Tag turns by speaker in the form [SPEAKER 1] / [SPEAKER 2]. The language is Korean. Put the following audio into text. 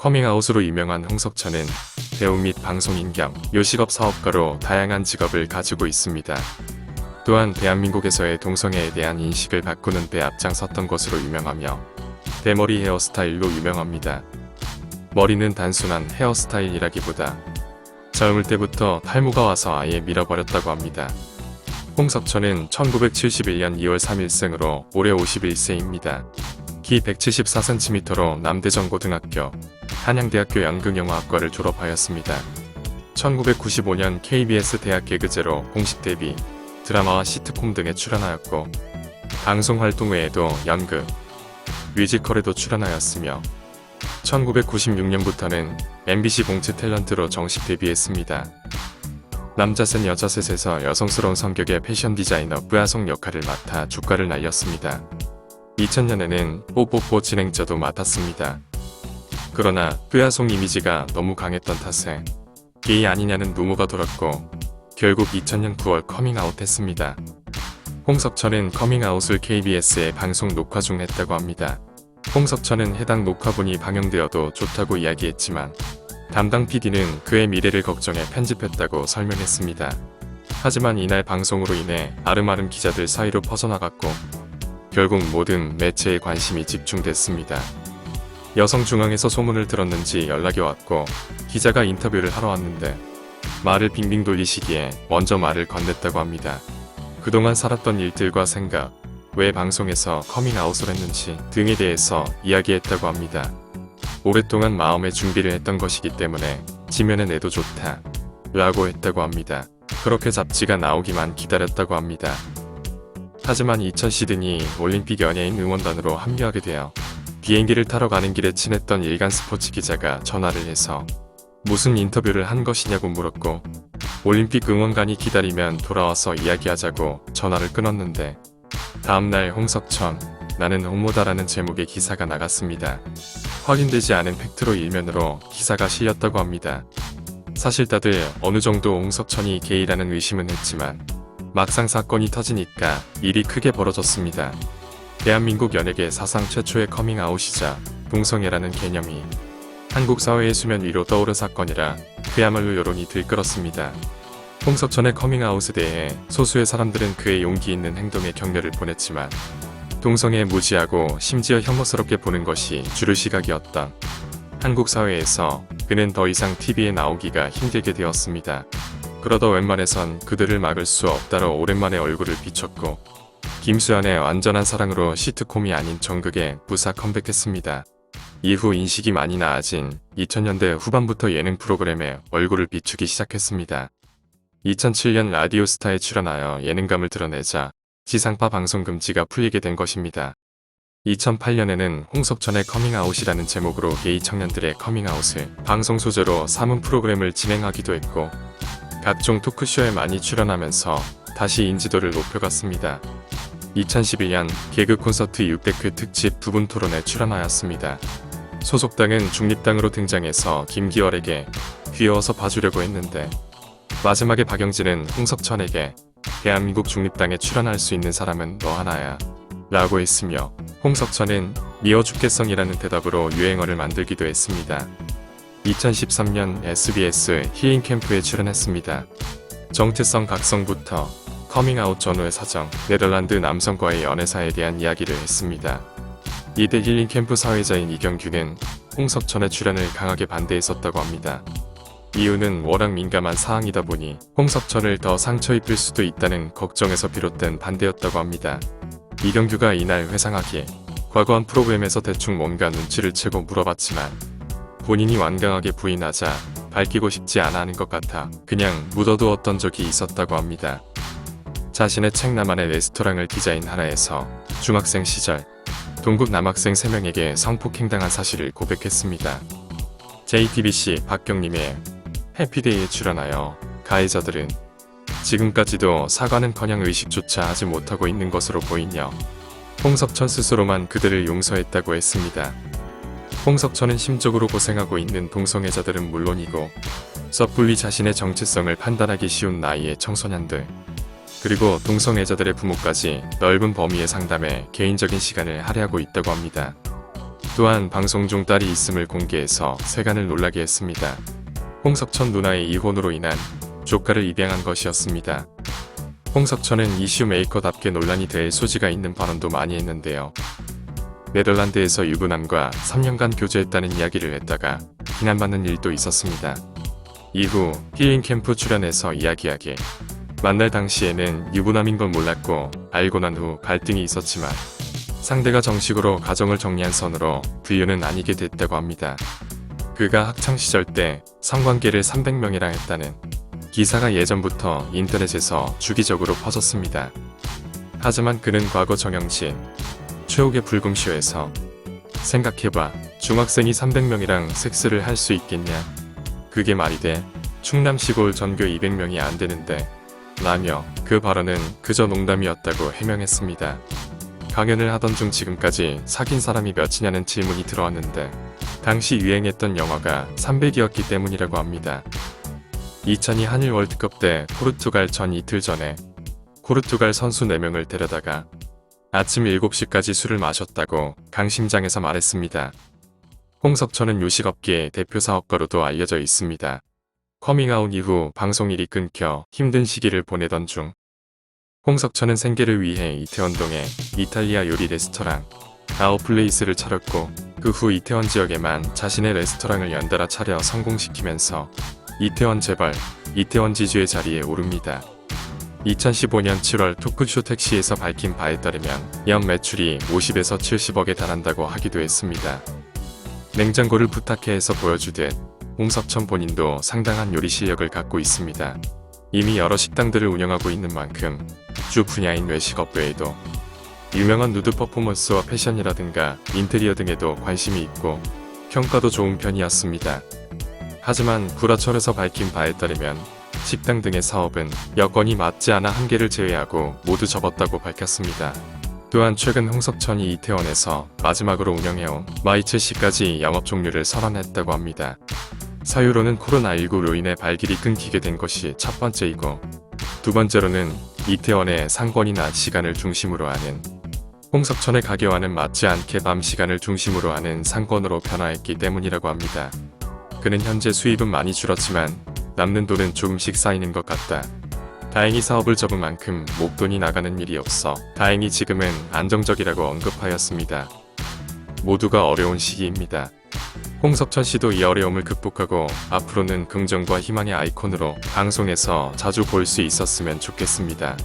[SPEAKER 1] 커밍아웃으로 유명한 홍석천은 배우 및 방송인 겸 요식업 사업가로 다양한 직업을 가지고 있습니다. 또한 대한민국에서의 동성애에 대한 인식을 바꾸는 데 앞장섰던 것으로 유명하며 대머리 헤어스타일로 유명합니다. 머리는 단순한 헤어스타일이라기보다 젊을 때부터 탈모가 와서 아예 밀어버렸다고 합니다. 홍석천은 1971년 2월 3일생으로 올해 51세입니다. 키 174cm로 남대전고등학교, 한양대학교 연극영화학과를 졸업하였습니다. 1995년 KBS 대학 개그제로 공식 데뷔, 드라마와 시트콤 등에 출연하였고 방송 활동 외에도 연극, 뮤지컬에도 출연하였으며 1996년부터는 MBC 공채 탤런트로 정식 데뷔했습니다. 남자셋 여자셋에서 여성스러운 성격의 패션 디자이너 뿌야송 역할을 맡아 주가를 날렸습니다. 2000년에는 뽀뽀뽀 진행자도 맡았습니다. 그러나 뿌야송 이미지가 너무 강했던 탓에 게이 아니냐는 루머가 돌았고 결국 2000년 9월 커밍아웃했습니다. 홍석천은 커밍아웃을 KBS의 방송 녹화 중 했다고 합니다. 홍석천은 해당 녹화본이 방영되어도 좋다고 이야기했지만 담당 PD는 그의 미래를 걱정해 편집했다고 설명했습니다. 하지만 이날 방송으로 인해 아름아름 기자들 사이로 퍼져나갔고 결국 모든 매체에 관심이 집중됐습니다. 여성중앙에서 소문을 들었는지 연락이 왔고 기자가 인터뷰를 하러 왔는데 말을 빙빙 돌리시기에 먼저 말을 건넸다고 합니다. 그동안 살았던 일들과 생각, 왜 방송에서 커밍아웃을 했는지 등에 대해서 이야기했다고 합니다. 오랫동안 마음의 준비를 했던 것이기 때문에 지면에 내도 좋다 라고 했다고 합니다. 그렇게 잡지가 나오기만 기다렸다고 합니다. 하지만 2000 시드니 올림픽 연예인 응원단으로 합류하게 되어 비행기를 타러 가는 길에 친했던 일간 스포츠 기자가 전화를 해서 무슨 인터뷰를 한 것이냐고 물었고 올림픽 응원관이 기다리면 돌아와서 이야기하자고 전화를 끊었는데 다음날 홍석천 나는 홍모다라는 제목의 기사가 나갔습니다. 확인되지 않은 팩트로 일면으로 기사가 실렸다고 합니다. 사실 다들 어느 정도 홍석천이 게이라는 의심은 했지만 막상 사건이 터지니까 일이 크게 벌어졌습니다. 대한민국 연예계 사상 최초의 커밍아웃이자 동성애라는 개념이 한국 사회의 수면 위로 떠오른 사건이라 그야말로 여론이 들끓었습니다. 홍석천의 커밍아웃에 대해 소수의 사람들은 그의 용기 있는 행동에 격려를 보냈지만 동성애에 무지하고 심지어 혐오스럽게 보는 것이 주류 시각이었던 한국 사회에서 그는 더 이상 TV에 나오기가 힘들게 되었습니다. 그러다 웬만해선 그들을 막을 수 없다로 오랜만에 얼굴을 비췄고 김수현의 완전한 사랑으로 시트콤이 아닌 정극에 무사 컴백했습니다. 이후 인식이 많이 나아진 2000년대 후반부터 예능 프로그램에 얼굴을 비추기 시작했습니다. 2007년 라디오스타에 출연하여 예능감을 드러내자 지상파 방송 금지가 풀리게 된 것입니다. 2008년에는 홍석천의 커밍아웃이라는 제목으로 게이 청년들의 커밍아웃을 방송 소재로 삼은 프로그램을 진행하기도 했고 각종 토크쇼에 많이 출연하면서 다시 인지도를 높여갔습니다. 2011년 개그 콘서트 600회 특집 부분 토론에 출연하였습니다. 소속당은 중립당으로 등장해서 김기열에게 귀여워서 봐주려고 했는데 마지막에 박영진은 홍석천에게 대한민국 중립당에 출연할 수 있는 사람은 너 하나야 라고 했으며 홍석천은 미워 죽겠성이라는 대답으로 유행어를 만들기도 했습니다. 2013년 SBS 힐링 캠프에 출연했습니다. 정체성 각성부터 커밍아웃 전후의 사정, 네덜란드 남성과의 연애사에 대한 이야기를 했습니다. 이때 힐링 캠프 사회자인 이경규는 홍석천의 출연을 강하게 반대했었다고 합니다. 이유는 워낙 민감한 사항이다 보니 홍석천을 더 상처 입힐 수도 있다는 걱정에서 비롯된 반대였다고 합니다. 이경규가 이날 회상하기에 과거 한 프로그램에서 대충 뭔가 눈치를 채고 물어봤지만 본인이 완강하게 부인하자 밝히고 싶지 않아 하는 것 같아 그냥 묻어두었던 적이 있었다고 합니다. 자신의 책 나만의 레스토랑을 디자인 하나에서 중학생 시절 동국 남학생 3명에게 성폭행당한 사실을 고백했습니다. JTBC 박경림의 해피데이에 출연하여 가해자들은 지금까지도 사과는커녕 의식조차 하지 못하고 있는 것으로 보이며 홍석천 스스로만 그들을 용서했다고 했습니다. 홍석천은 심적으로 고생하고 있는 동성애자들은 물론이고 섣불리 자신의 정체성을 판단하기 쉬운 나이의 청소년들 그리고 동성애자들의 부모까지 넓은 범위의 상담에 개인적인 시간을 할애하고 있다고 합니다. 또한 방송 중 딸이 있음을 공개해서 세간을 놀라게 했습니다. 홍석천 누나의 이혼으로 인한 조카를 입양한 것이었습니다. 홍석천은 이슈 메이커답게 논란이 될 소지가 있는 발언도 많이 했는데요. 네덜란드에서 유부남과 3년간 교제했다는 이야기를 했다가 비난받는 일도 있었습니다. 이후 힐링 캠프 출연해서 이야기하길 만날 당시에는 유부남인 건 몰랐고 알고 난 후 갈등이 있었지만 상대가 정식으로 가정을 정리한 선으로 불륜은 아니게 됐다고 합니다. 그가 학창시절 때 성관계를 300명이랑 했다는 기사가 예전부터 인터넷에서 주기적으로 퍼졌습니다. 하지만 그는 과거 정영진 최욱의 불금쇼에서 생각해봐, 중학생이 300명이랑 섹스를 할 수 있겠냐? 그게 말이 돼? 충남 시골 전교 200명이 안 되는데 라며 그 발언은 그저 농담이었다고 해명했습니다. 강연을 하던 중 지금까지 사귄 사람이 몇이냐는 질문이 들어왔는데 당시 유행했던 영화가 300이었기 때문이라고 합니다. 2002 한일 월드컵 때 포르투갈 전 이틀 전에 포르투갈 선수 4명을 데려다가 아침 7시까지 술을 마셨다고 강심장에서 말했습니다. 홍석천은 요식업계의 대표 사업가로도 알려져 있습니다. 커밍아웃 이후 방송일이 끊겨 힘든 시기를 보내던 중 홍석천은 생계를 위해 이태원동에 이탈리아 요리 레스토랑 아웃플레이스를 차렸고 그 후 이태원 지역에만 자신의 레스토랑을 연달아 차려 성공시키면서 이태원 재벌, 이태원 지주의 자리에 오릅니다. 2015년 7월 토크쇼 택시에서 밝힌 바에 따르면 연 매출이 50에서 70억에 달한다고 하기도 했습니다. 냉장고를 부탁해 해서 보여주듯 홍석천 본인도 상당한 요리 실력을 갖고 있습니다. 이미 여러 식당들을 운영하고 있는 만큼 주 분야인 외식업 외에도 유명한 누드 퍼포먼스와 패션이라든가 인테리어 등에도 관심이 있고 평가도 좋은 편이었습니다. 하지만 구라철에서 밝힌 바에 따르면 식당 등의 사업은 여건이 맞지 않아 한 개를 제외하고 모두 접었다고 밝혔습니다. 또한 최근 홍석천이 이태원에서 마지막으로 운영해온 마이첼시까지 영업 종료를 선언했다고 합니다. 사유로는 코로나19로 인해 발길이 끊기게 된 것이 첫 번째이고 두 번째로는 이태원의 상권이나 시간을 중심으로 하는 홍석천의 가게와는 맞지 않게 밤 시간을 중심으로 하는 상권으로 변화했기 때문이라고 합니다. 그는 현재 수입은 많이 줄었지만 남는 돈은 조금씩 쌓이는 것 같다. 다행히 사업을 접은 만큼 목돈이 나가는 일이 없어 다행히 지금은 안정적이라고 언급하였습니다. 모두가 어려운 시기입니다. 홍석천 씨도 이 어려움을 극복하고 앞으로는 긍정과 희망의 아이콘으로 방송에서 자주 볼 수 있었으면 좋겠습니다.